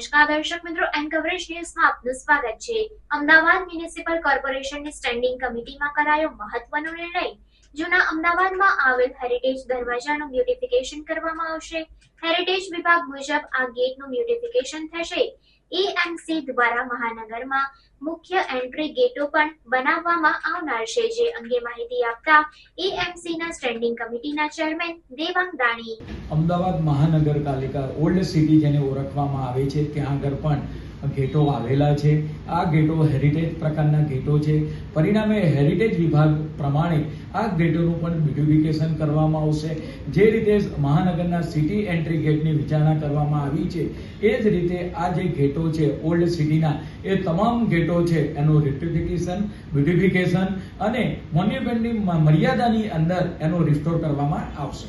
નમસ્કાર દર્શક મિત્રો, એન કવરેજ ન્યૂઝમાં આપનું સ્વાગત છે। અમદાવાદ મ્યુનિસિપલ કોર્પોરેશનની સ્ટેન્ડિંગ કમિટીમાં કરાયો મહત્વનો નિર્ણય। જૂના અમદાવાદમાં આવેલ હેરિટેજ દરવાજાનું બ્યુટિફિકેશન કરવામાં આવશે। હેરિટેજ વિભાગ મુજબ આ ગેટનું બ્યુટિફિકેશન થશે। એએમસી દ્વારા મહાનગરમાં મુખ્ય એન્ટ્રી ગેટો પણ બનાવવામાં આવનાર છે, જે અંગે માહિતી આપતા એએમસીના સ્ટેન્ડિંગ કમિટીના ચેરમેન દેવાંગ દાણી। અમદાવાદ મહાનગરપાલિકા ઓલ્ડ સિટી જેને ઓળખવામાં આવે છે ત્યાં આગળ પણ ગેટો આવેલા છે। આ ગેટો હેરિટેજ પ્રકારના ગેટો છે। પરિણામે હેરિટેજ વિભાગ પ્રમાણે આ ગેટોનું પણ બ્યુટિફિકેશન કરવામાં આવશે। જે રીતે મહાનગરના સિટી એન્ટ્રી ગેટની વિચારણા કરવામાં આવી છે એ જ રીતે આ જે ગેટો છે ઓલ્ડ સિટીના એ તમામ ગેટો છે એનું રેક્ટિફિકેશન, બ્યુટિફિકેશન અને મોન્યુમેન્ટની મર્યાદાની અંદર એનો રિસ્ટોર કરવામાં આવશે।